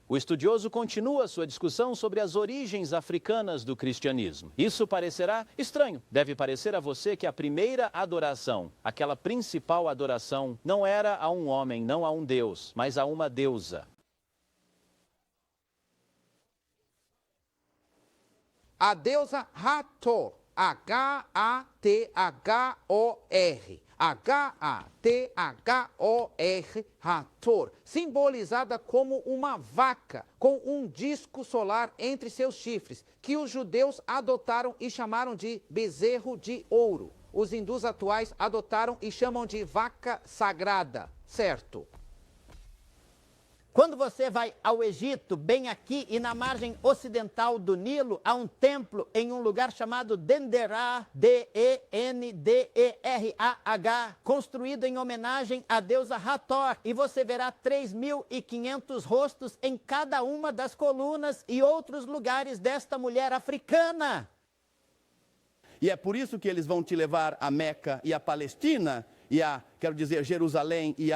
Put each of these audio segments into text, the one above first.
O estudioso continua sua discussão sobre as origens africanas do cristianismo. Isso parecerá estranho. Deve parecer a você que a primeira adoração, aquela principal adoração, não era a um homem, não a um deus, mas a uma deusa. A deusa Hathor, H-A-T-H-O-R. H-A-T-H-O-R, Hathor, simbolizada como uma vaca com um disco solar entre seus chifres, que os judeus adotaram e chamaram de bezerro de ouro. Os hindus atuais adotaram e chamam de vaca sagrada, certo? Quando você vai ao Egito, bem aqui e na margem ocidental do Nilo, há um templo em um lugar chamado Denderah, D-E-N-D-E-R-A-H, construído em homenagem à deusa Hathor. E você verá 3.500 rostos em cada uma das colunas e outros lugares desta mulher africana. E é por isso que eles vão te levar a Meca e a Palestina, e a, quero dizer, Jerusalém e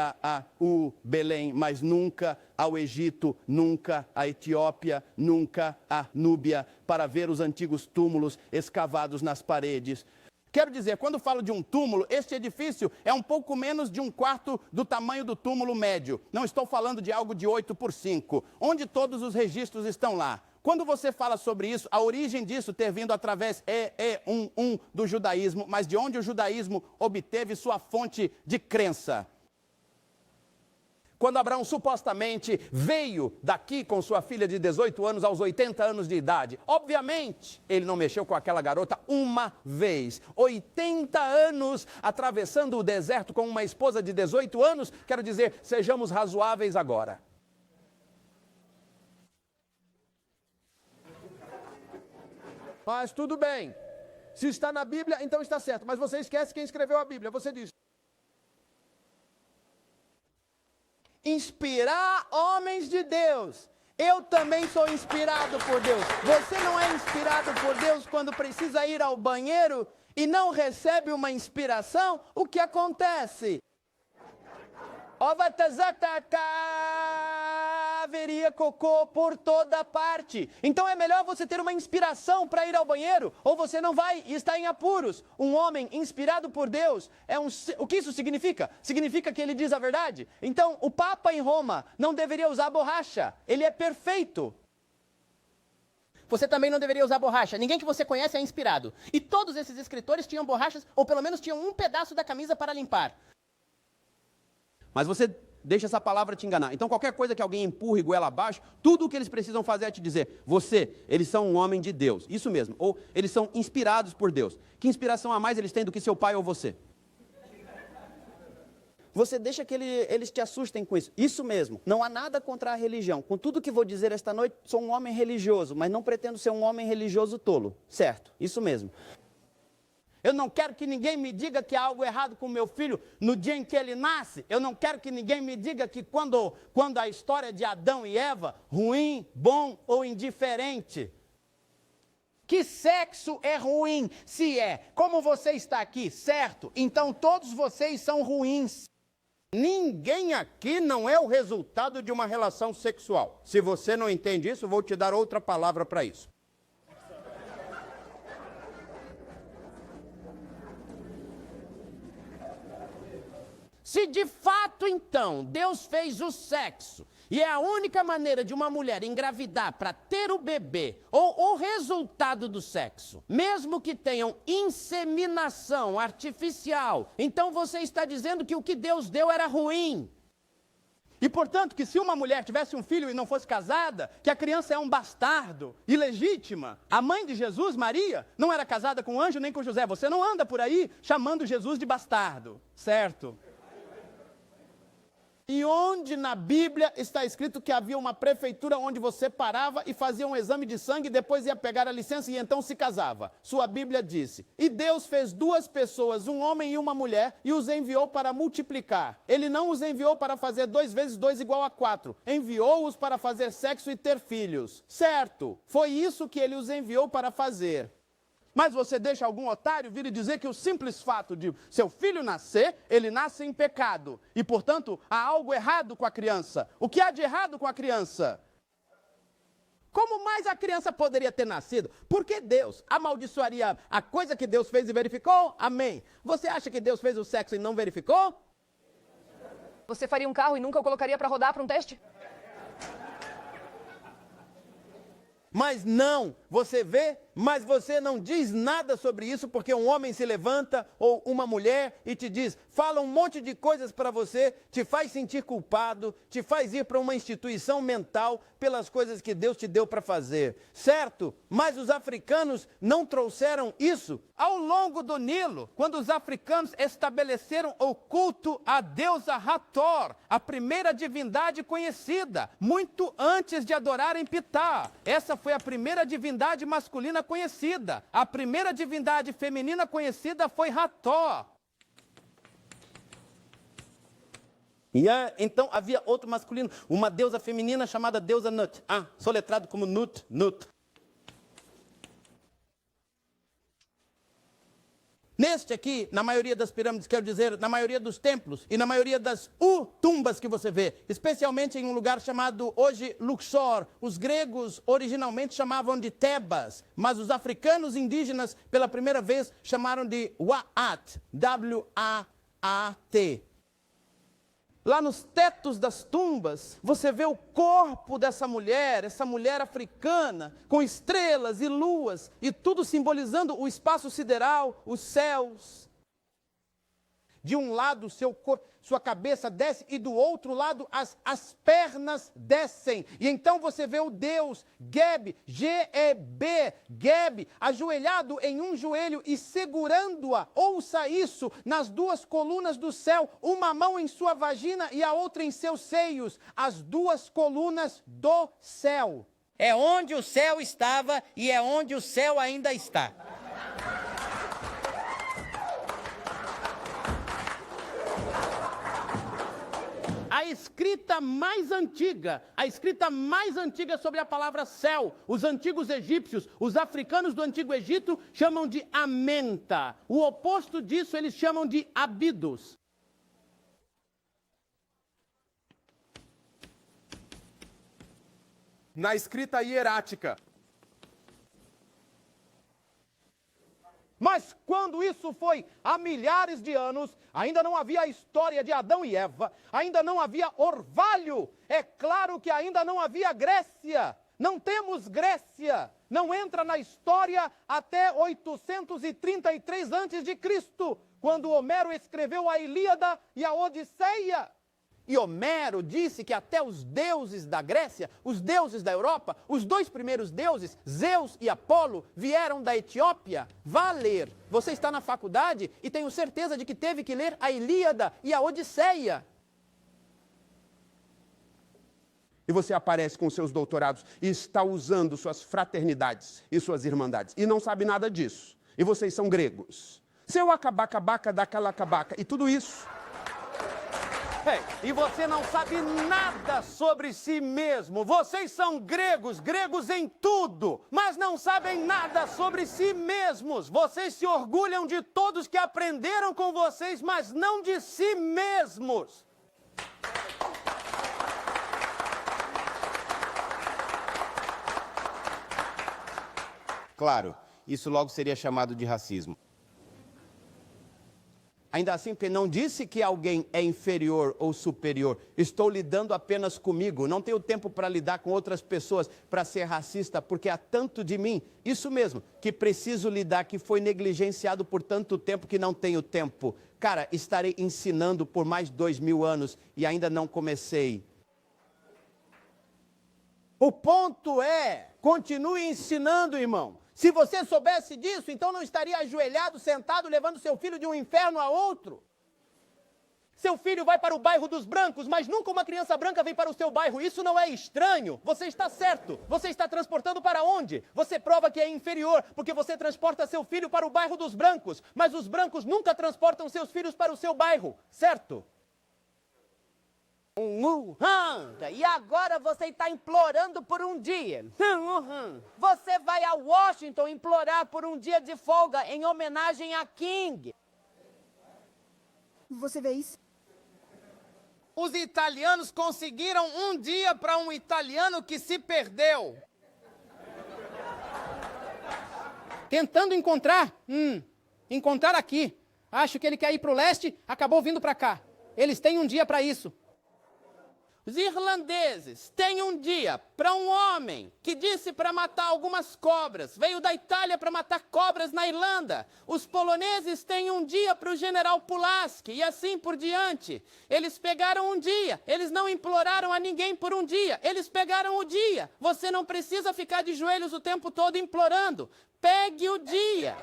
o Belém, mas nunca ao Egito, nunca à Etiópia, nunca à Núbia, para ver os antigos túmulos escavados nas paredes. Quero dizer, quando falo de um túmulo, este edifício é um pouco menos de um quarto do tamanho do túmulo médio. Não estou falando de algo de 8 por 5, onde todos os registros estão lá. Quando você fala sobre isso, a origem disso ter vindo através do judaísmo, mas de onde o judaísmo obteve sua fonte de crença. Quando Abraão supostamente veio daqui com sua filha de 18 anos aos 80 anos de idade, obviamente ele não mexeu com aquela garota uma vez. 80 anos atravessando o deserto com uma esposa de 18 anos, quero dizer, sejamos razoáveis agora. Mas tudo bem, se está na Bíblia, então está certo, mas você esquece quem escreveu a Bíblia, você diz. Inspirar homens de Deus. Eu também sou inspirado por Deus. Você não é inspirado por Deus quando precisa ir ao banheiro e não recebe uma inspiração? O que acontece? Haveria cocô por toda parte. Então é melhor você ter uma inspiração para ir ao banheiro, ou você não vai e está em apuros. Um homem inspirado por Deus, o que isso significa? Significa que ele diz a verdade? Então o Papa em Roma não deveria usar borracha, ele é perfeito. Você também não deveria usar borracha. Ninguém que você conhece é inspirado. E todos esses escritores tinham borrachas, ou pelo menos tinham um pedaço da camisa para limpar. Mas você deixa essa palavra te enganar. Então qualquer coisa que alguém empurre goela abaixo, tudo o que eles precisam fazer é te dizer, eles são um homem de Deus. Isso mesmo. Ou eles são inspirados por Deus. Que inspiração a mais eles têm do que seu pai ou você? Você deixa que eles te assustem com isso. Isso mesmo. Não há nada contra a religião. Com tudo que vou dizer esta noite, sou um homem religioso, mas não pretendo ser um homem religioso tolo. Certo? Isso mesmo. Eu não quero que ninguém me diga que há algo errado com meu filho no dia em que ele nasce. Eu não quero que ninguém me diga que quando a história de Adão e Eva, ruim, bom ou indiferente. Que sexo é ruim? Se é, como você está aqui, certo? Então todos vocês são ruins. Ninguém aqui não é o resultado de uma relação sexual. Se você não entende isso, vou te dar outra palavra para isso. Se de fato, então, Deus fez o sexo, e é a única maneira de uma mulher engravidar para ter o bebê, ou o resultado do sexo, mesmo que tenham inseminação artificial, então você está dizendo que o que Deus deu era ruim. E, portanto, que se uma mulher tivesse um filho e não fosse casada, que a criança é um bastardo, ilegítima. A mãe de Jesus, Maria, não era casada com anjo nem com José. Você não anda por aí chamando Jesus de bastardo, certo? E onde na Bíblia está escrito que havia uma prefeitura onde você parava e fazia um exame de sangue e depois ia pegar a licença e então se casava? Sua Bíblia disse, e Deus fez duas pessoas, um homem e uma mulher, e os enviou para multiplicar. Ele não os enviou para fazer 2 vezes 2 igual a 4. Enviou-os para fazer sexo e ter filhos. Certo, foi isso que ele os enviou para fazer. Mas você deixa algum otário vir e dizer que o simples fato de seu filho nascer, ele nasce em pecado. E, portanto, há algo errado com a criança. O que há de errado com a criança? Como mais a criança poderia ter nascido? Porque Deus amaldiçoaria a coisa que Deus fez e verificou? Amém. Você acha que Deus fez o sexo e não verificou? Você faria um carro e nunca o colocaria para rodar para um teste? Mas não, você vê, mas você não diz nada sobre isso porque um homem se levanta ou uma mulher e te diz, fala um monte de coisas para você, te faz sentir culpado, te faz ir para uma instituição mental pelas coisas que Deus te deu para fazer, certo? Mas os africanos não trouxeram isso ao longo do Nilo, quando os africanos estabeleceram o culto à deusa Hathor, a primeira divindade conhecida, muito antes de adorarem Ptah. Essa foi a primeira divindade masculina conhecida. A primeira divindade feminina conhecida foi Hathor. Então havia outro masculino, uma deusa feminina chamada deusa Nut. Soletrado como Nut, Nut. Neste aqui, na maioria das pirâmides, quero dizer, na maioria dos templos e na maioria das tumbas que você vê, especialmente em um lugar chamado hoje Luxor, os gregos originalmente chamavam de Tebas, mas os africanos indígenas pela primeira vez chamaram de Wa'at, W-A-A-T. Lá nos tetos das tumbas, você vê o corpo dessa mulher, essa mulher africana, com estrelas e luas, e tudo simbolizando o espaço sideral, os céus. De um lado, sua cabeça desce, e do outro lado, as pernas descem. E então você vê o Deus, Geb, G-E-B, Geb, ajoelhado em um joelho e segurando-a, ouça isso, nas duas colunas do céu, uma mão em sua vagina e a outra em seus seios, as duas colunas do céu. É onde o céu estava e é onde o céu ainda está. A escrita mais antiga sobre a palavra céu, os antigos egípcios, os africanos do Antigo Egito chamam de Amenta. O oposto disso eles chamam de Abidos. Na escrita hierática. Mas quando isso foi há milhares de anos, ainda não havia a história de Adão e Eva, ainda não havia orvalho, é claro que ainda não havia Grécia. Não temos Grécia, não entra na história até 833 a.C., quando Homero escreveu a Ilíada e a Odisseia. E Homero disse que até os deuses da Grécia, os deuses da Europa, os dois primeiros deuses, Zeus e Apolo, vieram da Etiópia. Vá ler. Você está na faculdade e tenho certeza de que teve que ler a Ilíada e a Odisseia. E você aparece com seus doutorados e está usando suas fraternidades e suas irmandades. E não sabe nada disso. E vocês são gregos. Seu acabaca daquela acabaca. E tudo isso... E você não sabe nada sobre si mesmo. Vocês são gregos, gregos em tudo, mas não sabem nada sobre si mesmos. Vocês se orgulham de todos que aprenderam com vocês, mas não de si mesmos. Claro, isso logo seria chamado de racismo. Ainda assim, porque não disse que alguém é inferior ou superior. Estou lidando apenas comigo. Não tenho tempo para lidar com outras pessoas, para ser racista, porque há tanto de mim. Isso mesmo, que preciso lidar, que foi negligenciado por tanto tempo que não tenho tempo. Cara, estarei ensinando por mais 2000 anos e ainda não comecei. O ponto é, continue ensinando, irmão. Se você soubesse disso, então não estaria ajoelhado, sentado, levando seu filho de um inferno a outro. Seu filho vai para o bairro dos brancos, mas nunca uma criança branca vem para o seu bairro. Isso não é estranho. Você está certo. Você está transportando para onde? Você prova que é inferior, porque você transporta seu filho para o bairro dos brancos. Mas os brancos nunca transportam seus filhos para o seu bairro, certo? E agora você está implorando por um dia. Você vai a Washington implorar por um dia de folga em homenagem a King. Você vê isso? Os italianos conseguiram um dia para um italiano que se perdeu. tentando encontrar aqui. Acho que ele quer ir para o leste, acabou vindo para cá. Eles têm um dia para isso. Os irlandeses têm um dia para um homem que disse para matar algumas cobras. Veio da Itália para matar cobras na Irlanda. Os poloneses têm um dia para o general Pulaski e assim por diante. Eles pegaram um dia. Eles não imploraram a ninguém por um dia. Eles pegaram o dia. Você não precisa ficar de joelhos o tempo todo implorando. Pegue o dia.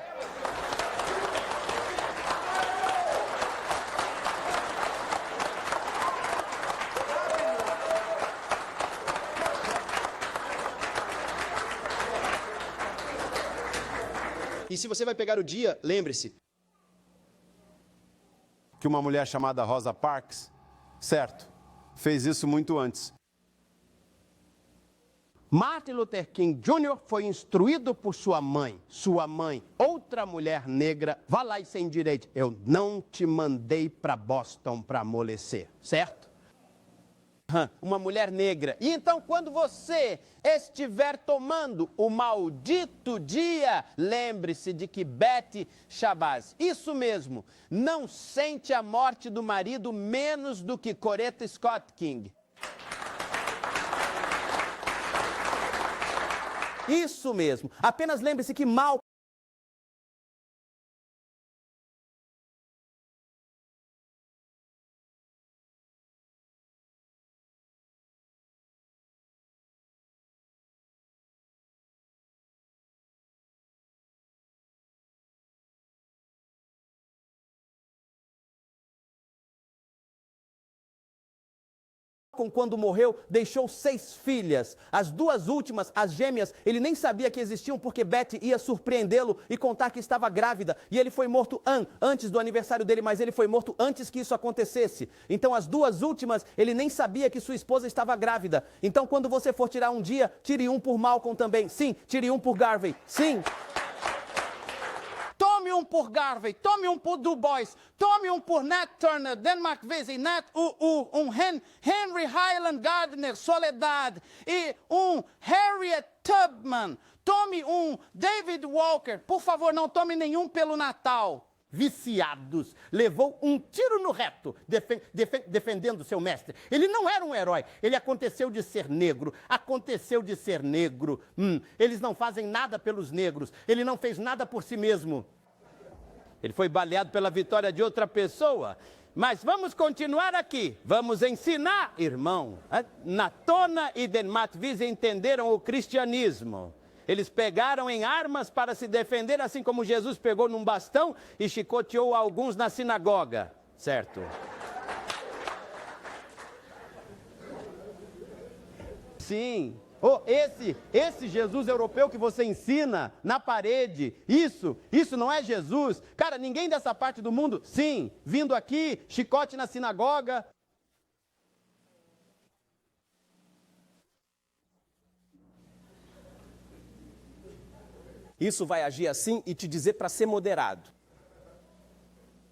E se você vai pegar o dia, lembre-se Que uma mulher chamada Rosa Parks, certo, fez isso muito antes. Martin Luther King Jr. foi instruído por sua mãe, outra mulher negra, vá lá e sem direito. Eu não te mandei para Boston para amolecer, certo? Uma mulher negra. E então, quando você estiver tomando o maldito dia, lembre-se de que Betty Shabazz, isso mesmo, não sente a morte do marido menos do que Coretta Scott King. Isso mesmo. Apenas lembre-se que Malcolm quando morreu, deixou 6 filhas. As 2 últimas, as gêmeas, ele nem sabia que existiam porque Betty ia surpreendê-lo e contar que estava grávida. E ele foi morto antes do aniversário dele, mas ele foi morto antes que isso acontecesse. Então, as 2 últimas, ele nem sabia que sua esposa estava grávida. Então, quando você for tirar um dia, tire um por Malcolm também. Sim, tire um por Garvey. Sim. Tome um por Garvey, tome um por Du Bois, tome um por Nat Turner, Denmark Vesey, Henry Highland Gardner, Soledad, e um Harriet Tubman. Tome um David Walker. Por favor, não tome nenhum pelo Natal. Viciados. Levou um tiro no reto, defendendo seu mestre. Ele não era um herói. Ele aconteceu de ser negro. Eles não fazem nada pelos negros. Ele não fez nada por si mesmo. Ele foi baleado pela vitória de outra pessoa. Mas vamos continuar aqui. Vamos ensinar, irmão. Natona e Denmark Vesey entenderam o cristianismo. Eles pegaram em armas para se defender, assim como Jesus pegou num bastão e chicoteou alguns na sinagoga, certo? Sim. Oh, esse Jesus europeu que você ensina na parede, isso não é Jesus? Cara, ninguém dessa parte do mundo, sim, vindo aqui, chicote na sinagoga. Isso vai agir assim e te dizer para ser moderado.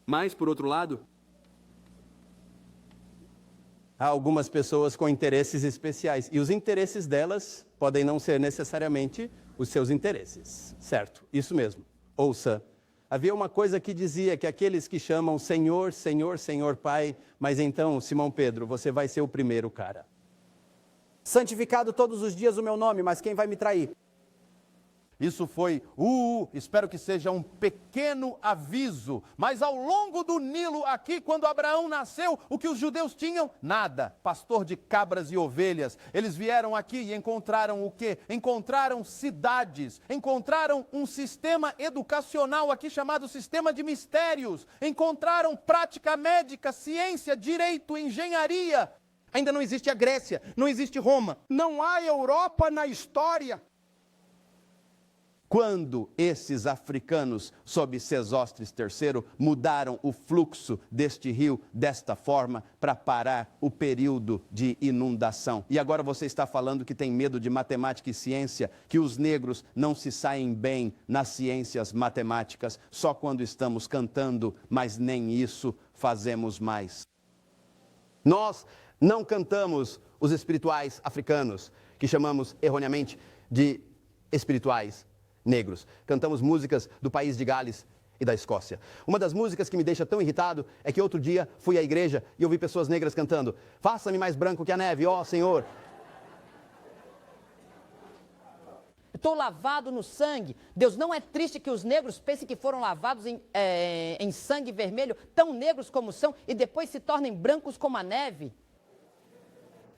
Mas, por outro lado, há algumas pessoas com interesses especiais. E os interesses delas podem não ser necessariamente os seus interesses. Certo, isso mesmo. Ouça, havia uma coisa que dizia que aqueles que chamam Senhor, Senhor, Senhor Pai, mas então, Simão Pedro, você vai ser o primeiro cara. Santificado todos os dias o meu nome, mas quem vai me trair? Isso foi, espero que seja um pequeno aviso. Mas ao longo do Nilo aqui, quando Abraão nasceu, o que os judeus tinham? Nada. Pastor de cabras e ovelhas. Eles vieram aqui e encontraram o quê? Encontraram cidades. Encontraram um sistema educacional aqui chamado sistema de mistérios. Encontraram prática médica, ciência, direito, engenharia. Ainda não existe a Grécia, não existe Roma. Não há Europa na história. Quando esses africanos, sob Sesostris III, mudaram o fluxo deste rio desta forma para parar o período de inundação. E agora você está falando que tem medo de matemática e ciência, que os negros não se saem bem nas ciências matemáticas, só quando estamos cantando, mas nem isso fazemos mais. Nós não cantamos os espirituais africanos, que chamamos erroneamente de espirituais negros. Cantamos músicas do país de Gales e da Escócia. Uma das músicas que me deixa tão irritado é que outro dia fui à igreja e ouvi pessoas negras cantando: faça-me mais branco que a neve, ó Senhor. Estou lavado no sangue. Deus não é triste que os negros pensem que foram lavados em sangue vermelho, tão negros como são, e depois se tornem brancos como a neve?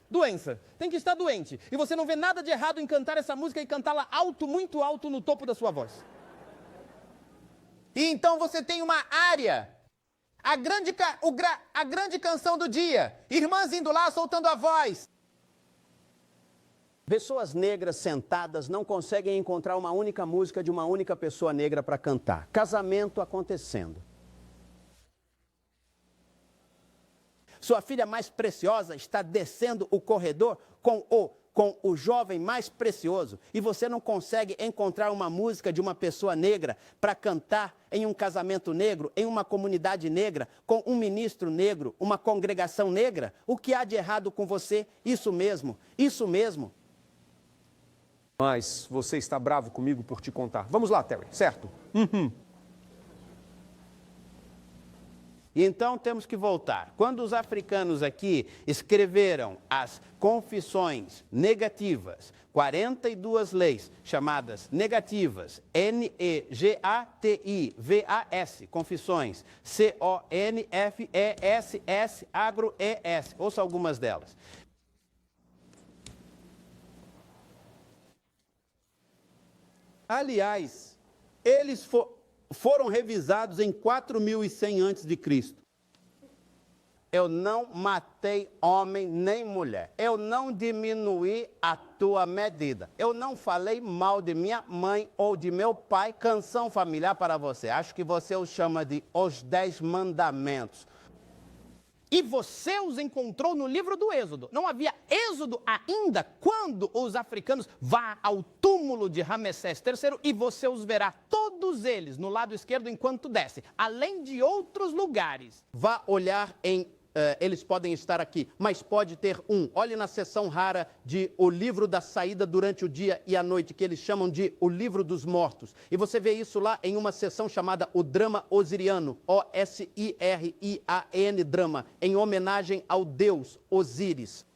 Doença. Tem que estar doente. E você não vê nada de errado em cantar essa música e cantá-la alto, muito alto, no topo da sua voz. E então você tem uma área, a grande canção do dia, irmãs indo lá soltando a voz. Pessoas negras sentadas não conseguem encontrar uma única música de uma única pessoa negra para cantar. Casamento acontecendo. Sua filha mais preciosa está descendo o corredor com o jovem mais precioso. E você não consegue encontrar uma música de uma pessoa negra para cantar em um casamento negro, em uma comunidade negra, com um ministro negro, uma congregação negra. O que há de errado com você? Isso mesmo, isso mesmo. Mas você está bravo comigo por te contar. Vamos lá, Terry, certo? Então temos que voltar. Quando os africanos aqui escreveram as confissões negativas, 42 leis chamadas negativas, N-E-G-A-T-I-V-A-S, confissões, C-O-N-F-E-S-S, agro-E-S, ouça algumas delas. Aliás, eles foram revisados em 4100 a.C. Eu não matei homem nem mulher. Eu não diminuí a tua medida. Eu não falei mal de minha mãe ou de meu pai. Canção familiar para você. Acho que você os chama de os 10 mandamentos. E você os encontrou no livro do Êxodo. Não havia Êxodo ainda quando os africanos vá ao túmulo de Ramessés III e você os verá todos eles no lado esquerdo enquanto desce, além de outros lugares. Vá olhar em... eles podem estar aqui, mas pode ter um. Olhe na seção rara de O Livro da Saída durante o dia e a noite, que eles chamam de O Livro dos Mortos. E você vê isso lá em uma seção chamada O Drama Osiriano, O-S-I-R-I-A-N, drama, em homenagem ao deus Osíris.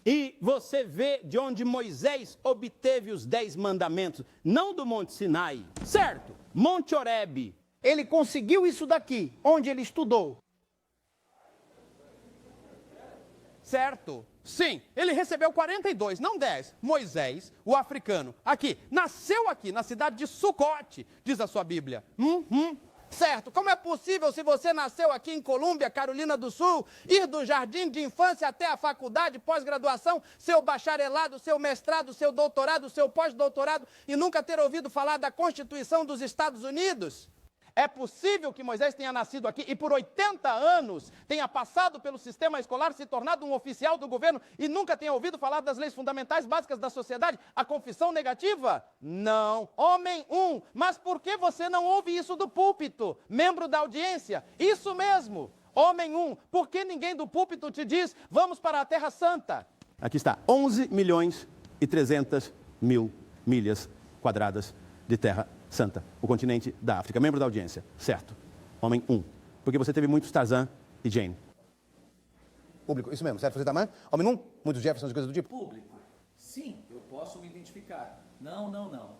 E você vê de onde Moisés obteve os 10 mandamentos, não do Monte Sinai, certo? Monte Horebe. Ele conseguiu isso daqui, onde ele estudou. Certo? Sim, ele recebeu 42, não 10. Moisés, o africano, nasceu aqui, na cidade de Sucote, diz a sua Bíblia. Certo, como é possível, se você nasceu aqui em Colômbia, Carolina do Sul, ir do jardim de infância até a faculdade, pós-graduação, seu bacharelado, seu mestrado, seu doutorado, seu pós-doutorado, e nunca ter ouvido falar da Constituição dos Estados Unidos? É possível que Moisés tenha nascido aqui e por 80 anos tenha passado pelo sistema escolar, se tornado um oficial do governo e nunca tenha ouvido falar das leis fundamentais básicas da sociedade? A confissão negativa? Não. Homem 1. Mas por que você não ouve isso do púlpito? Membro da audiência? Isso mesmo. Homem 1. Por que ninguém do púlpito te diz, vamos para a Terra Santa? Aqui está, 11.300.000 milhas quadradas de terra santa, o continente da África. Membro da audiência, certo. Homem 1. Porque você teve muitos Tarzan e Jane. Público, isso mesmo, certo? Você tá mais? Homem 1? Muitos Jeffersons e coisas do tipo? Público. Sim, eu posso me identificar. Não.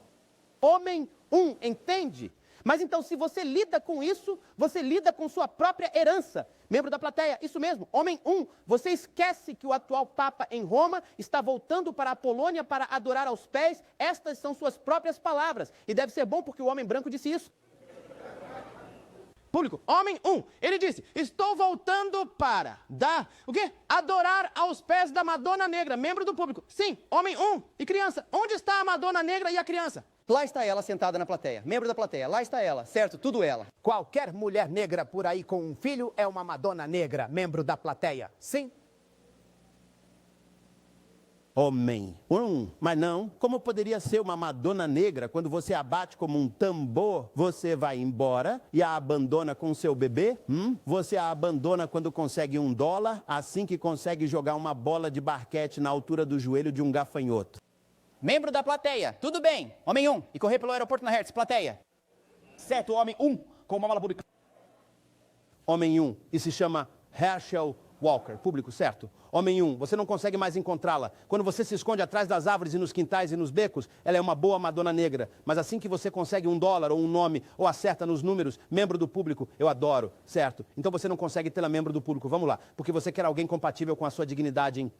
Homem 1, entende? Mas então, se você lida com isso, você lida com sua própria herança. Membro da plateia, isso mesmo, homem 1, você esquece que o atual Papa em Roma está voltando para a Polônia para adorar aos pés. Estas são suas próprias palavras. E deve ser bom porque o homem branco disse isso. Público, homem 1, ele disse, estou voltando para adorar aos pés da Madonna Negra. Membro do público, sim, homem 1 e criança. Onde está a Madonna Negra e a criança? Lá está ela sentada na plateia. Membro da plateia, lá está ela, certo? Tudo ela. Qualquer mulher negra por aí com um filho é uma Madonna Negra, membro da plateia. Sim? Homem 1. Mas não, como poderia ser uma Madonna Negra quando você a bate como um tambor, você vai embora e a abandona com seu bebê? Você a abandona quando consegue $1, assim que consegue jogar uma bola de basquete na altura do joelho de um gafanhoto. Membro da plateia, tudo bem. Homem 1, e correr pelo aeroporto na Hertz, plateia. Certo, homem 1, com uma mala pública. Homem 1, e se chama Herschel Walker, público, certo? Homem 1, você não consegue mais encontrá-la. Quando você se esconde atrás das árvores e nos quintais e nos becos, ela é uma boa Madonna Negra. Mas assim que você consegue $1 ou um nome, ou acerta nos números, membro do público, eu adoro, certo? Então você não consegue tê-la membro do público, vamos lá. Porque você quer alguém compatível com a sua dignidade em...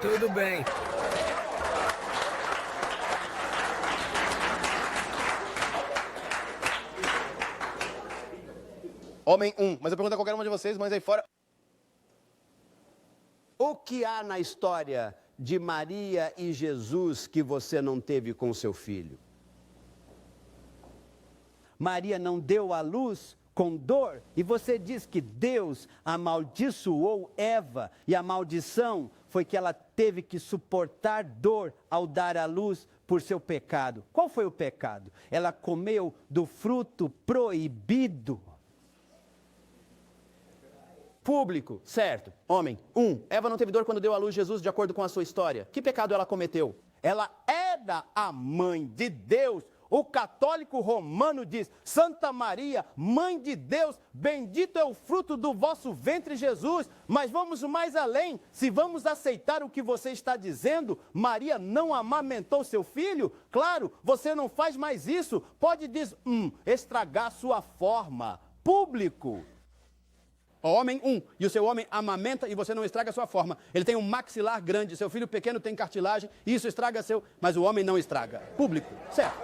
Tudo bem. Homem 1, mas eu pergunto a qualquer um de vocês, mas aí fora... O que há na história de Maria e Jesus que você não teve com seu filho? Maria não deu à luz com dor, e você diz que Deus amaldiçoou Eva, e a maldição foi que ela teve que suportar dor ao dar à luz por seu pecado. Qual foi o pecado? Ela comeu do fruto proibido. Público, certo. Homem 1, Eva não teve dor quando deu à luz Jesus, de acordo com a sua história. Que pecado ela cometeu? Ela era a mãe de Deus. O católico romano diz: Santa Maria, mãe de Deus, bendito é o fruto do vosso ventre, Jesus. Mas vamos mais além. Se vamos aceitar o que você está dizendo, Maria não amamentou seu filho? Claro, você não faz mais isso. Pode estragar sua forma. Público. Homem 1, e o seu homem amamenta e você não estraga a sua forma. Ele tem um maxilar grande, seu filho pequeno tem cartilagem, e isso estraga seu, mas o homem não estraga. Público, certo?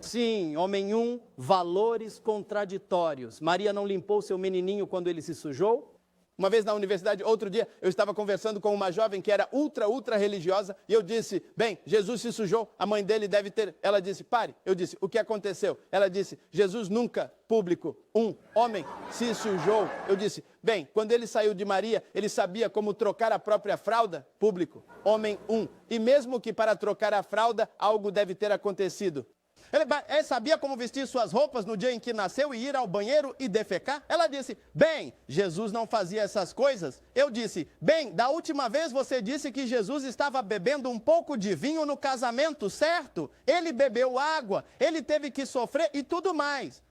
Sim, homem 1, valores contraditórios. Maria não limpou seu menininho quando ele se sujou? Uma vez na universidade, outro dia, eu estava conversando com uma jovem que era ultra religiosa, e eu disse, bem, Jesus se sujou, a mãe dele deve ter... Ela disse, pare. Eu disse, o que aconteceu? Ela disse, Jesus nunca, público, homem, se sujou. Eu disse, bem, quando ele saiu de Maria, ele sabia como trocar a própria fralda? Público, homem, e mesmo que para trocar a fralda, algo deve ter acontecido. Ele sabia como vestir suas roupas no dia em que nasceu e ir ao banheiro e defecar? Ela disse, bem, Jesus não fazia essas coisas. Eu disse, bem, da última vez você disse que Jesus estava bebendo um pouco de vinho no casamento, certo? Ele bebeu água, ele teve que sofrer e tudo mais.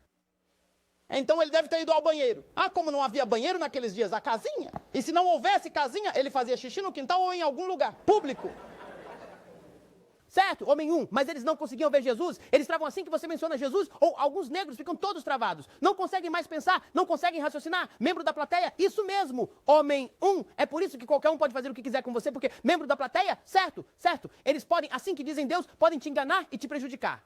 Então ele deve ter ido ao banheiro. Ah, como não havia banheiro naqueles dias, a casinha? E se não houvesse casinha, ele fazia xixi no quintal ou em algum lugar público. Certo, homem 1, mas eles não conseguiam ver Jesus, eles travam assim que você menciona Jesus, ou alguns negros ficam todos travados, não conseguem mais pensar, não conseguem raciocinar, membro da plateia, isso mesmo, homem 1, é por isso que qualquer um pode fazer o que quiser com você, porque membro da plateia, certo, eles podem, assim que dizem Deus, podem te enganar e te prejudicar.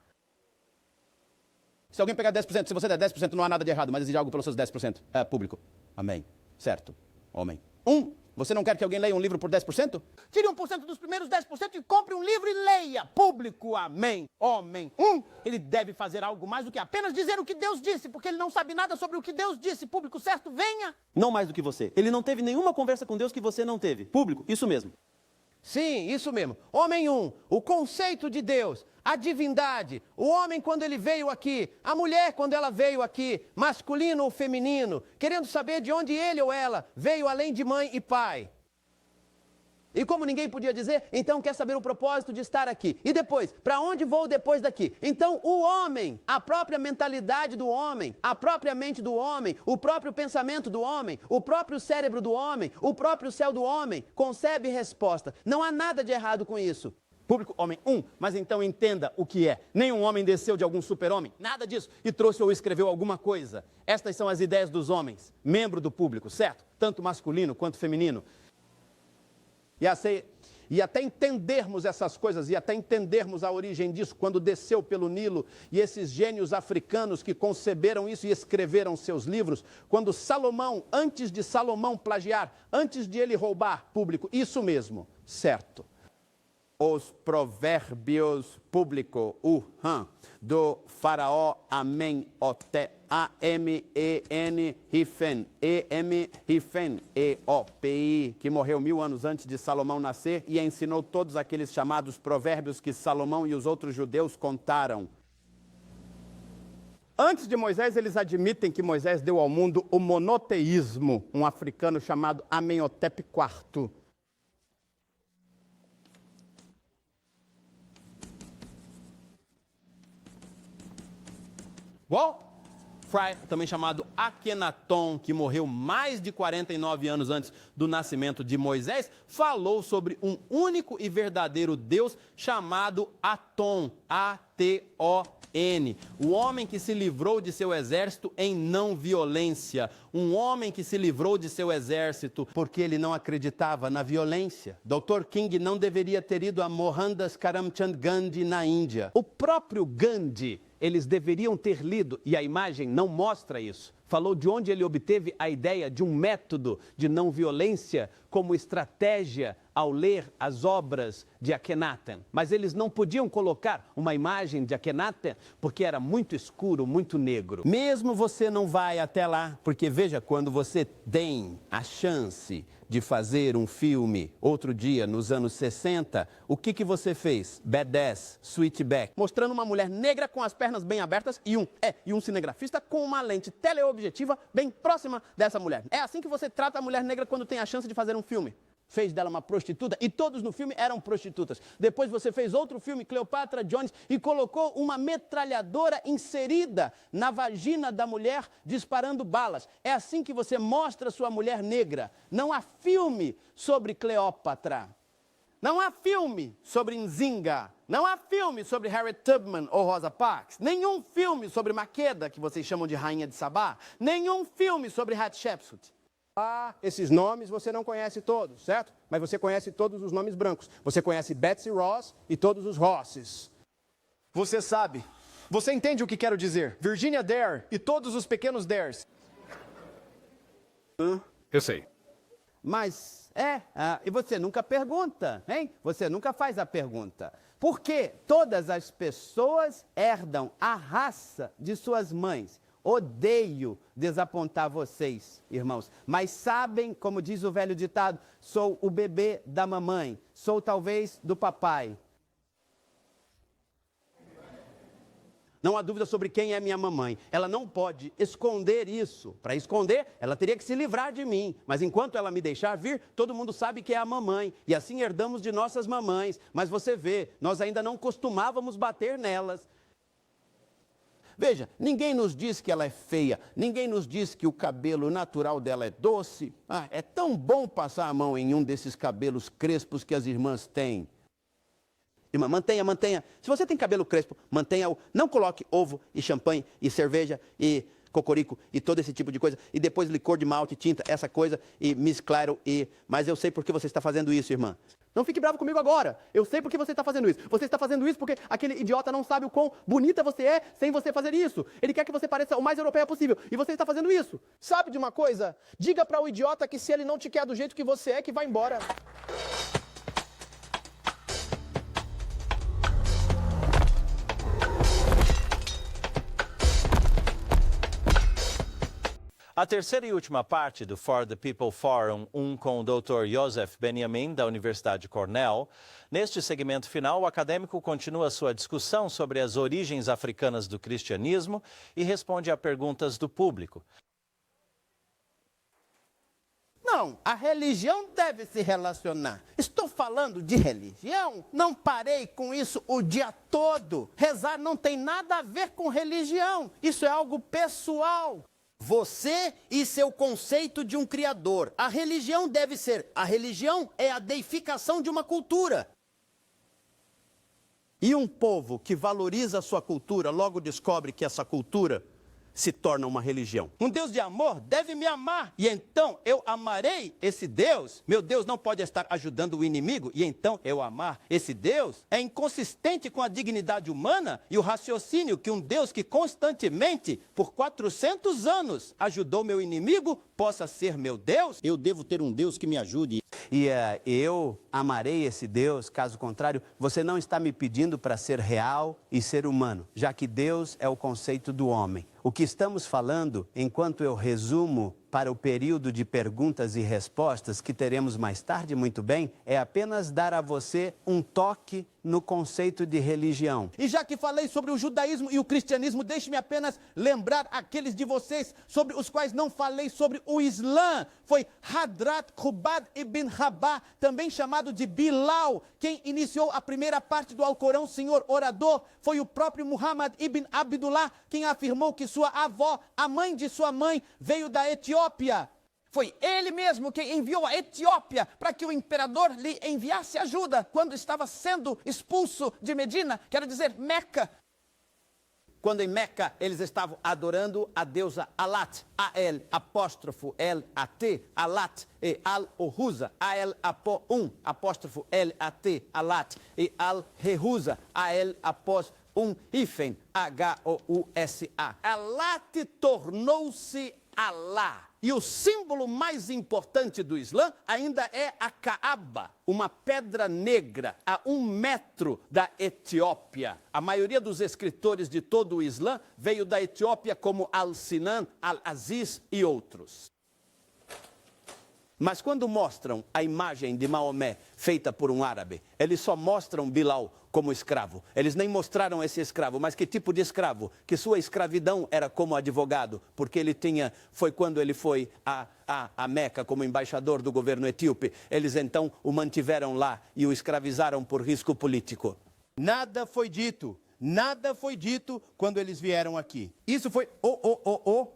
Se alguém pegar 10%, se você der 10%, não há nada de errado, mas exige algo pelos seus 10%. É público. Amém. Certo. Homem 1. Você não quer que alguém leia um livro por 10%? Tire 1% dos primeiros 10% e compre um livro e leia. Público, amém. Homem 1. Ele deve fazer algo mais do que apenas dizer o que Deus disse, porque ele não sabe nada sobre o que Deus disse. Público, certo? Venha. Não mais do que você. Ele não teve nenhuma conversa com Deus que você não teve. Público, isso mesmo. Sim, isso mesmo. Homem 1, o conceito de Deus, a divindade, o homem quando ele veio aqui, a mulher quando ela veio aqui, masculino ou feminino, querendo saber de onde ele ou ela veio além de mãe e pai. E como ninguém podia dizer, então quer saber o propósito de estar aqui. E depois, para onde vou depois daqui? Então o homem, a própria mentalidade do homem, a própria mente do homem, o próprio pensamento do homem, o próprio cérebro do homem, o próprio céu do homem, concebe resposta. Não há nada de errado com isso. Público, homem 1, mas então entenda o que é. Nenhum homem desceu de algum super-homem, nada disso, e trouxe ou escreveu alguma coisa. Estas são as ideias dos homens, membro do público, certo? Tanto masculino quanto feminino. E até entendermos essas coisas, e até entendermos a origem disso, quando desceu pelo Nilo, e esses gênios africanos que conceberam isso e escreveram seus livros, quando Salomão, antes de Salomão plagiar, antes de ele roubar, público, isso mesmo, certo. Os provérbios público, do faraó Amenhotep, A-M-E-N, Hifen, E-M, Hifen, E-O-P-I, que morreu 1000 anos antes de Salomão nascer e ensinou todos aqueles chamados provérbios que Salomão e os outros judeus contaram. Antes de Moisés, eles admitem que Moisés deu ao mundo o monoteísmo, um africano chamado Amenhotep IV. Fry, também chamado Akenaton, que morreu mais de 49 anos antes do nascimento de Moisés, falou sobre um único e verdadeiro Deus chamado Aton, A-T-O-N. O homem que se livrou de seu exército em não violência. Um homem que se livrou de seu exército porque ele não acreditava na violência. Dr. King não deveria ter ido a Mohandas Karamchand Gandhi na Índia. O próprio Gandhi, eles deveriam ter lido, e a imagem não mostra isso. Falou de onde ele obteve a ideia de um método de não violência como estratégia ao ler as obras de Akhenaten. Mas eles não podiam colocar uma imagem de Akhenaten porque era muito escuro, muito negro. Mesmo você não vai até lá, porque veja, quando você tem a chance de fazer um filme, outro dia, nos anos 60, o que você fez? Badass, Sweetback, mostrando uma mulher negra com as pernas bem abertas e um cinegrafista com uma lente teleobjetiva bem próxima dessa mulher. É assim que você trata a mulher negra quando tem a chance de fazer um filme. Fez dela uma prostituta e todos no filme eram prostitutas. Depois você fez outro filme, Cleopatra Jones, e colocou uma metralhadora inserida na vagina da mulher disparando balas. É assim que você mostra sua mulher negra. Não há filme sobre Cleópatra. Não há filme sobre Nzinga. Não há filme sobre Harriet Tubman ou Rosa Parks. Nenhum filme sobre Maqueda, que vocês chamam de Rainha de Sabá. Nenhum filme sobre Hatshepsut. Esses nomes você não conhece todos, certo? Mas você conhece todos os nomes brancos. Você conhece Betsy Ross e todos os Rosses. Você sabe. Você entende o que quero dizer. Virginia Dare e todos os pequenos Dares. Eu sei. Mas, e você nunca pergunta, hein? Você nunca faz a pergunta. Por que todas as pessoas herdam a raça de suas mães? Odeio desapontar vocês, irmãos, mas sabem, como diz o velho ditado, sou o bebê da mamãe, sou talvez do papai. Não há dúvida sobre quem é minha mamãe. Ela não pode esconder isso. Para esconder, ela teria que se livrar de mim. Mas enquanto ela me deixar vir, todo mundo sabe que é a mamãe. E assim herdamos de nossas mamães. Mas você vê, nós ainda não costumávamos bater nelas. Veja, ninguém nos diz que ela é feia, ninguém nos diz que o cabelo natural dela é doce. É tão bom passar a mão em um desses cabelos crespos que as irmãs têm. Irmã, mantenha. Se você tem cabelo crespo, mantenha-o. Não coloque ovo e champanhe e cerveja e cocorico e todo esse tipo de coisa. E depois licor de malte, tinta, essa coisa e Miss Claro e... Mas eu sei por que você está fazendo isso, irmã. Não fique bravo comigo agora. Eu sei por que você está fazendo isso. Você está fazendo isso porque aquele idiota não sabe o quão bonita você é sem você fazer isso. Ele quer que você pareça o mais europeia possível. E você está fazendo isso. Sabe de uma coisa? Diga para o idiota que se ele não te quer do jeito que você é, que vai embora. A terceira e última parte do For the People Forum, com o Dr. Joseph Benjamin, da Universidade Cornell. Neste segmento final, o acadêmico continua sua discussão sobre as origens africanas do cristianismo e responde a perguntas do público. Não, a religião deve se relacionar. Estou falando de religião, não parei com isso o dia todo. Rezar não tem nada a ver com religião, isso é algo pessoal. Você e seu conceito de um criador. A religião deve ser. A religião é a deificação de uma cultura. E um povo que valoriza a sua cultura logo descobre que essa cultura se torna uma religião. Um Deus de amor deve me amar, e então eu amarei esse Deus. Meu Deus não pode estar ajudando o inimigo, e então eu amar esse Deus é inconsistente com a dignidade humana e o raciocínio que um Deus que constantemente, por 400 anos, ajudou meu inimigo, possa ser meu Deus. Eu devo ter um Deus que me ajude. E eu amarei esse Deus, caso contrário, você não está me pedindo para ser real e ser humano, já que Deus é o conceito do homem. O que estamos falando, enquanto eu resumo para o período de perguntas e respostas que teremos mais tarde, muito bem, é apenas dar a você um toque no conceito de religião. E já que falei sobre o judaísmo e o cristianismo, deixe-me apenas lembrar aqueles de vocês sobre os quais não falei sobre o Islã. Foi Hadrat Hubad ibn Rabah, também chamado de Bilal, quem iniciou a primeira parte do Alcorão, Senhor Orador. Foi o próprio Muhammad ibn Abdullah quem afirmou que sua avó, a mãe de sua mãe, veio da Etiópia. Foi ele mesmo quem enviou a Etiópia para que o imperador lhe enviasse ajuda quando estava sendo expulso de Medina, quero dizer, Meca. Quando em Meca eles estavam adorando a deusa Alat, A-L, apóstrofo L-A-T, Alat, e Al-Ohuza, A-L, apóstrofo L-A-T, Alat, e Al-Rehuza, A-L, apóstrofo hífen, H-O-U-S-A. Alat tornou-se Alá. E o símbolo mais importante do Islã ainda é a Kaaba, uma pedra negra a 1 metro da Etiópia. A maioria dos escritores de todo o Islã veio da Etiópia, como Al-Sinan, Al-Aziz e outros. Mas quando mostram a imagem de Maomé feita por um árabe, eles só mostram Bilal como escravo. Eles nem mostraram esse escravo, mas que tipo de escravo? Que sua escravidão era como advogado, porque ele foi quando ele foi a Meca como embaixador do governo etíope. Eles então o mantiveram lá e o escravizaram por risco político. Nada foi dito quando eles vieram aqui. Isso foi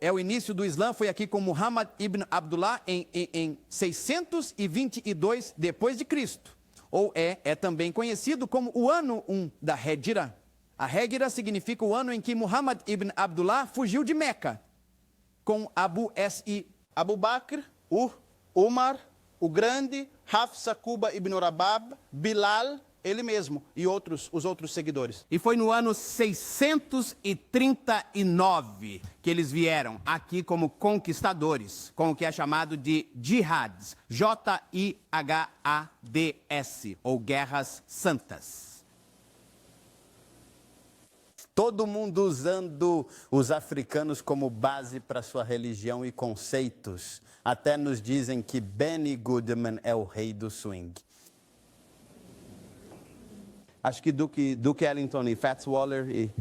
é o início do Islã, foi aqui com Muhammad ibn Abdullah em 622 depois de Cristo. Ou é também conhecido como o ano 1 da Hégira. A Hégira significa o ano em que Muhammad ibn Abdullah fugiu de Meca com Abu Bakr, Umar, o Grande, Hafsa Quba ibn Rabab, Bilal, ele mesmo e os outros seguidores. E foi no ano 639 que eles vieram aqui como conquistadores, com o que é chamado de jihads, J-I-H-A-D-S, ou guerras santas. Todo mundo usando os africanos como base para sua religião e conceitos. Até nos dizem que Benny Goodman é o rei do swing. Acho que Duke Ellington e Fats Waller,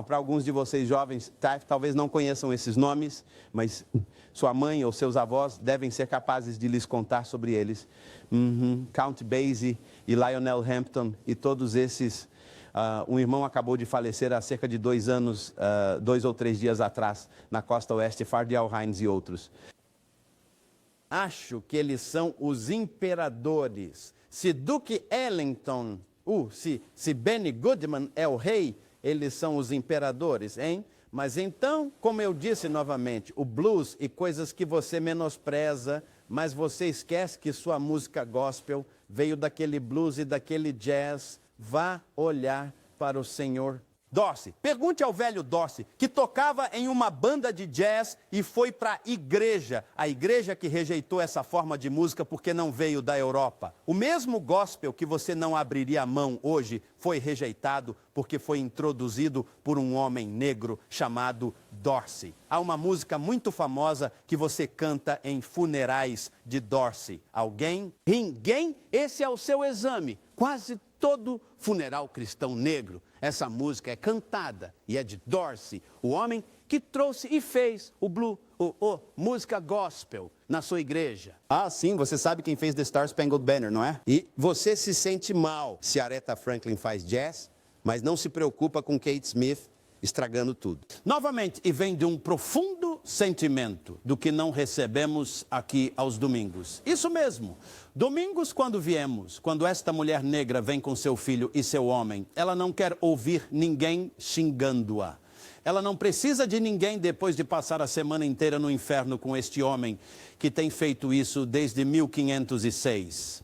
para alguns de vocês jovens, talvez não conheçam esses nomes, mas sua mãe ou seus avós devem ser capazes de lhes contar sobre eles. Count Basie e Lionel Hampton e todos esses. Um irmão acabou de falecer há cerca de 2 anos, 2 ou 3 dias atrás, na costa oeste, Fardial Hines e outros. Acho que eles são os imperadores. Se Duke Ellington... se Benny Goodman é o rei, eles são os imperadores, hein? Mas então, como eu disse novamente, o blues e coisas que você menospreza, mas você esquece que sua música gospel veio daquele blues e daquele jazz, vá olhar para o Senhor Dorsey. Pergunte ao velho Dorsey, que tocava em uma banda de jazz e foi para a igreja que rejeitou essa forma de música porque não veio da Europa. O mesmo gospel que você não abriria a mão hoje foi rejeitado porque foi introduzido por um homem negro chamado Dorsey. Há uma música muito famosa que você canta em funerais de Dorsey. Alguém? Ninguém? Esse é o seu exame. Quase todo funeral cristão negro, essa música é cantada e é de Dorsey, o homem que trouxe e fez o música gospel na sua igreja. Ah, sim, você sabe quem fez The Star Spangled Banner, não é? E você se sente mal se Aretha Franklin faz jazz, mas não se preocupa com Kate Smith estragando tudo. Novamente, e vem de um profundo sentimento do que não recebemos aqui aos domingos. Isso mesmo. Domingos, quando viemos, quando esta mulher negra vem com seu filho e seu homem, ela não quer ouvir ninguém xingando-a. Ela não precisa de ninguém depois de passar a semana inteira no inferno com este homem que tem feito isso desde 1506.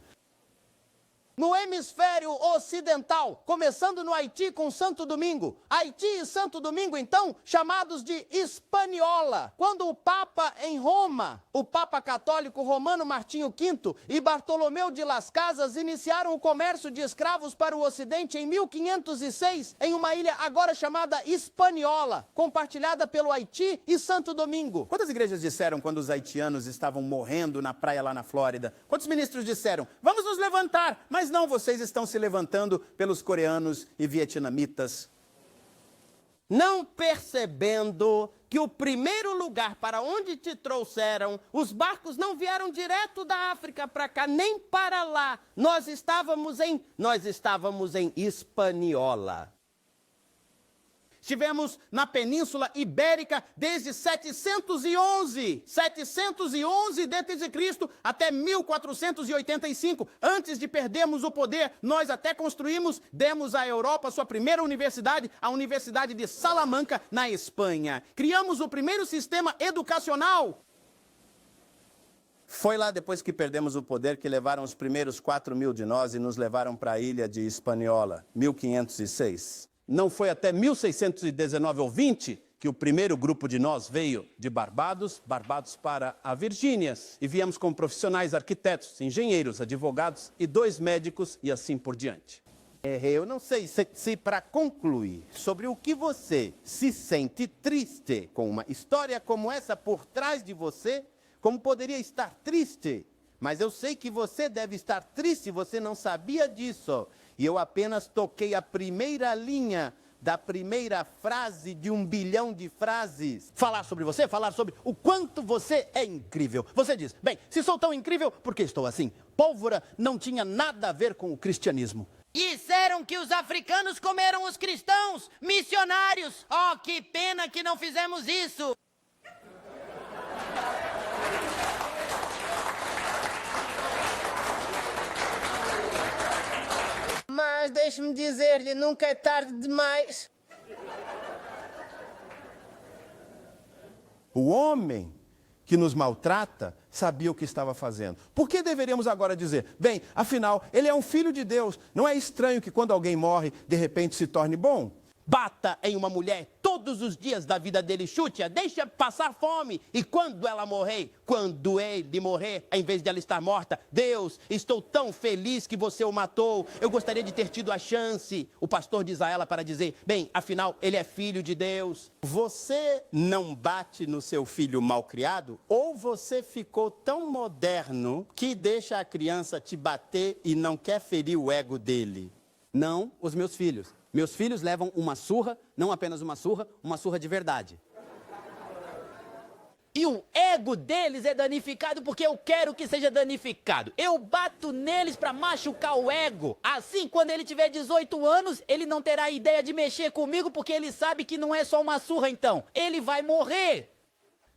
No hemisfério ocidental, começando no Haiti com Santo Domingo. Haiti e Santo Domingo, então, chamados de Hispaniola. Quando o Papa em Roma, o Papa católico romano Martinho V e Bartolomeu de Las Casas iniciaram o comércio de escravos para o Ocidente em 1506, em uma ilha agora chamada Hispaniola, compartilhada pelo Haiti e Santo Domingo. Quantas igrejas disseram quando os haitianos estavam morrendo na praia lá na Flórida? Quantos ministros disseram, vamos nos levantar? Mas não, vocês estão se levantando pelos coreanos e vietnamitas. Não percebendo que o primeiro lugar para onde te trouxeram, os barcos não vieram direto da África para cá, nem para lá. Nós estávamos em Hispaniola. Estivemos na Península Ibérica desde 711 d.C. até 1485. Antes de perdermos o poder, nós até demos à Europa sua primeira universidade, a Universidade de Salamanca, na Espanha. Criamos o primeiro sistema educacional. Foi lá depois que perdemos o poder que levaram os primeiros 4.000 de nós e nos levaram para a ilha de Hispaniola, 1506. Não foi até 1619 ou 20 que o primeiro grupo de nós veio de Barbados para a Virgínia. E viemos como profissionais, arquitetos, engenheiros, advogados e 2 médicos e assim por diante. Eu não sei se para concluir sobre o que você se sente triste com uma história como essa por trás de você, como poderia estar triste. Mas eu sei que você deve estar triste, você não sabia disso. E eu apenas toquei a primeira linha da primeira frase de 1 bilhão de frases. Falar sobre você, falar sobre o quanto você é incrível. Você diz, bem, se sou tão incrível, por que estou assim? Pólvora não tinha nada a ver com o cristianismo. Disseram que os africanos comeram os cristãos, missionários. Oh, que pena que não fizemos isso. Mas deixe-me dizer-lhe, nunca é tarde demais. O homem que nos maltrata sabia o que estava fazendo. Por que deveríamos agora dizer, bem, afinal, ele é um filho de Deus. Não é estranho que quando alguém morre, de repente se torne bom? Bata em uma mulher todos os dias da vida dele, chute-a, deixa passar fome. E quando ele morrer, em vez de ela estar morta, Deus, estou tão feliz que você o matou. Eu gostaria de ter tido a chance. O pastor diz a ela para dizer, bem, afinal, ele é filho de Deus. Você não bate no seu filho malcriado? Ou você ficou tão moderno que deixa a criança te bater e não quer ferir o ego dele? Não, os meus filhos. Meus filhos levam uma surra, não apenas uma surra de verdade. E o ego deles é danificado porque eu quero que seja danificado. Eu bato neles para machucar o ego. Assim, quando ele tiver 18 anos, ele não terá ideia de mexer comigo porque ele sabe que não é só uma surra então. Ele vai morrer.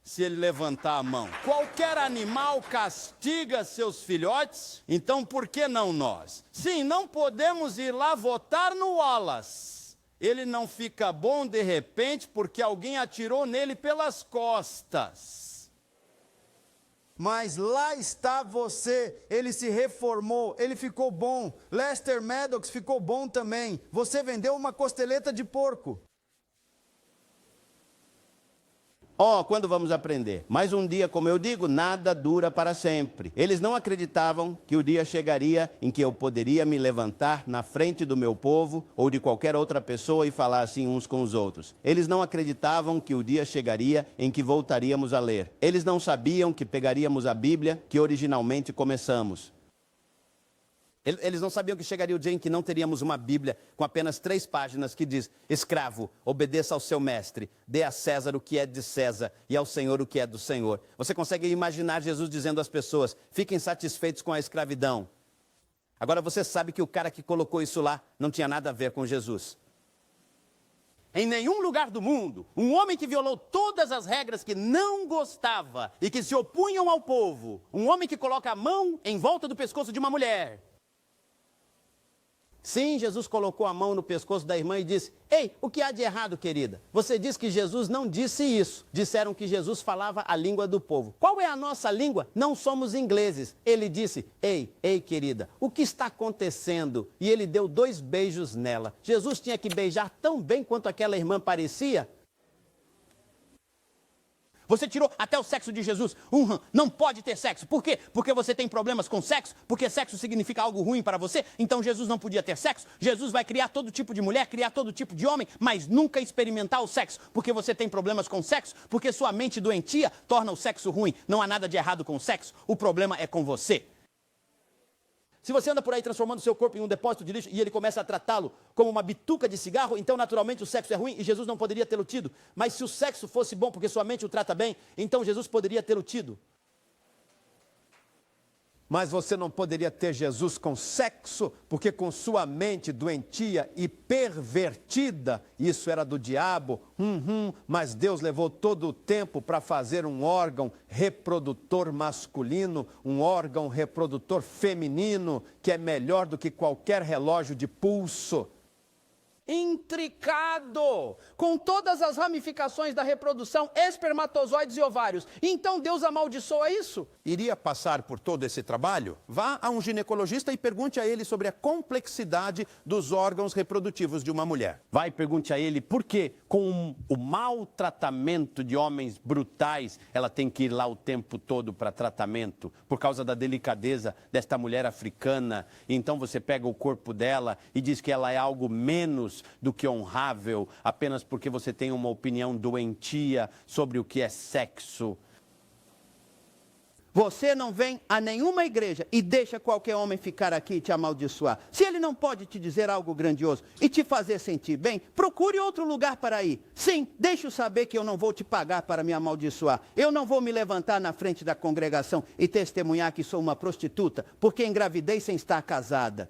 Se ele levantar a mão. Qualquer animal castiga seus filhotes, então por que não nós? Sim, não podemos ir lá votar no Wallace. Ele não fica bom de repente porque alguém atirou nele pelas costas. Mas lá está você, ele se reformou, ele ficou bom. Lester Maddox ficou bom também. Você vendeu uma costeleta de porco. Quando vamos aprender? Mais um dia, como eu digo, nada dura para sempre. Eles não acreditavam que o dia chegaria em que eu poderia me levantar na frente do meu povo ou de qualquer outra pessoa e falar assim uns com os outros. Eles não acreditavam que o dia chegaria em que voltaríamos a ler. Eles não sabiam que pegaríamos a Bíblia que originalmente começamos. Eles não sabiam que chegaria o dia em que não teríamos uma Bíblia com apenas 3 páginas que diz, escravo, obedeça ao seu mestre, dê a César o que é de César e ao Senhor o que é do Senhor. Você consegue imaginar Jesus dizendo às pessoas, fiquem satisfeitos com a escravidão. Agora você sabe que o cara que colocou isso lá não tinha nada a ver com Jesus. Em nenhum lugar do mundo, um homem que violou todas as regras que não gostava e que se opunham ao povo, um homem que coloca a mão em volta do pescoço de uma mulher, Sim, Jesus colocou a mão no pescoço da irmã e disse: ei, o que há de errado, querida? Você diz que Jesus não disse isso. Disseram que Jesus falava a língua do povo. Qual é a nossa língua? Não somos ingleses. Ele disse: ei, querida, o que está acontecendo? E ele deu 2 beijos nela. Jesus tinha que beijar tão bem quanto aquela irmã parecia. Você tirou até o sexo de Jesus. Não pode ter sexo. Por quê? Porque você tem problemas com sexo? Porque sexo significa algo ruim para você? Então Jesus não podia ter sexo? Jesus vai criar todo tipo de mulher, criar todo tipo de homem, mas nunca experimentar o sexo. Porque você tem problemas com sexo? Porque sua mente doentia torna o sexo ruim. Não há nada de errado com o sexo. O problema é com você. Se você anda por aí transformando seu corpo em um depósito de lixo e ele começa a tratá-lo como uma bituca de cigarro, então naturalmente o sexo é ruim e Jesus não poderia tê-lo tido. Mas se o sexo fosse bom porque sua mente o trata bem, então Jesus poderia tê-lo tido. Mas você não poderia ter Jesus com sexo, porque com sua mente doentia e pervertida, isso era do diabo, mas Deus levou todo o tempo para fazer um órgão reprodutor masculino, um órgão reprodutor feminino, que é melhor do que qualquer relógio de pulso. Intricado, com todas as ramificações da reprodução, espermatozoides e ovários. Então Deus amaldiçoa isso? Iria passar por todo esse trabalho? Vá a um ginecologista e pergunte a ele sobre a complexidade dos órgãos reprodutivos de uma mulher. Vai e pergunte a ele por que, com o maltratamento de homens brutais, ela tem que ir lá o tempo todo para tratamento, por causa da delicadeza desta mulher africana. Então você pega o corpo dela e diz que ela é algo menos do que honrável, apenas porque você tem uma opinião doentia sobre o que é sexo. Você não vem a nenhuma igreja e deixa qualquer homem ficar aqui e te amaldiçoar. Se ele não pode te dizer algo grandioso e te fazer sentir bem, procure outro lugar para ir. Sim, deixe-o saber que eu não vou te pagar para me amaldiçoar. Eu não vou me levantar na frente da congregação e testemunhar que sou uma prostituta, porque engravidei sem estar casada.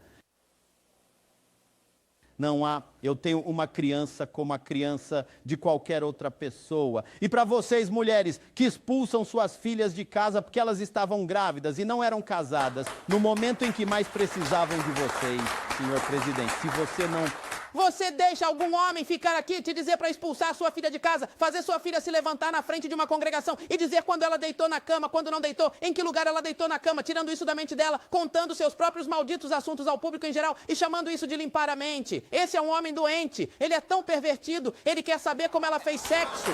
Não há, eu tenho uma criança como a criança de qualquer outra pessoa. E para vocês, mulheres, que expulsam suas filhas de casa porque elas estavam grávidas e não eram casadas, no momento em que mais precisavam de vocês, senhor presidente, se você não... Você deixa algum homem ficar aqui e te dizer para expulsar sua filha de casa, fazer sua filha se levantar na frente de uma congregação e dizer quando ela deitou na cama, quando não deitou, em que lugar ela deitou na cama, tirando isso da mente dela, contando seus próprios malditos assuntos ao público em geral e chamando isso de limpar a mente. Esse é um homem doente, ele é tão pervertido, ele quer saber como ela fez sexo.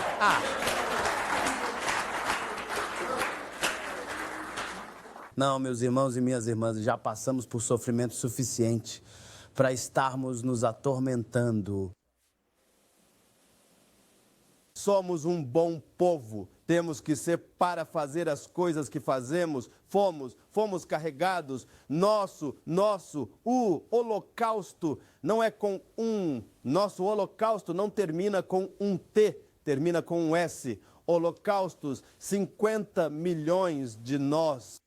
Não, meus irmãos e minhas irmãs, já passamos por sofrimento suficiente para estarmos nos atormentando. Somos um bom povo. Temos que ser para fazer as coisas que fazemos. Fomos carregados. O holocausto não é com Nosso holocausto não termina com um T, termina com um S. Holocaustos, 50 milhões de nós.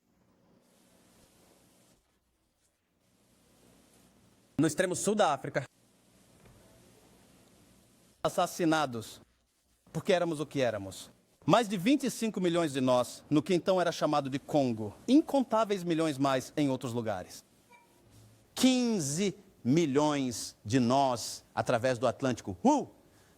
No extremo sul da África. Assassinados, porque éramos o que éramos. Mais de 25 milhões de nós, no que então era chamado de Congo. Incontáveis milhões mais em outros lugares. 15 milhões de nós, através do Atlântico,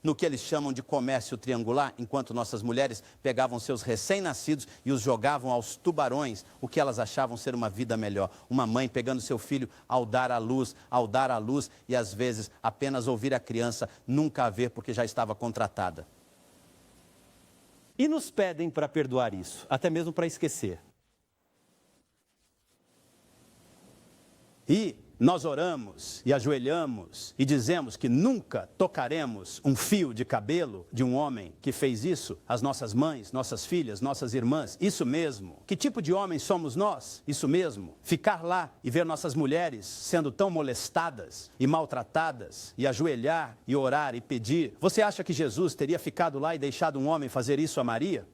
no que eles chamam de comércio triangular, enquanto nossas mulheres pegavam seus recém-nascidos e os jogavam aos tubarões, o que elas achavam ser uma vida melhor. Uma mãe pegando seu filho ao dar à luz, e às vezes apenas ouvir a criança, nunca a ver porque já estava contratada. E nos pedem para perdoar isso, até mesmo para esquecer. E nós oramos e ajoelhamos e dizemos que nunca tocaremos um fio de cabelo de um homem que fez isso, as nossas mães, nossas filhas, nossas irmãs, isso mesmo. Que tipo de homens somos nós? Isso mesmo. Ficar lá e ver nossas mulheres sendo tão molestadas e maltratadas e ajoelhar e orar e pedir. Você acha que Jesus teria ficado lá e deixado um homem fazer isso a Maria?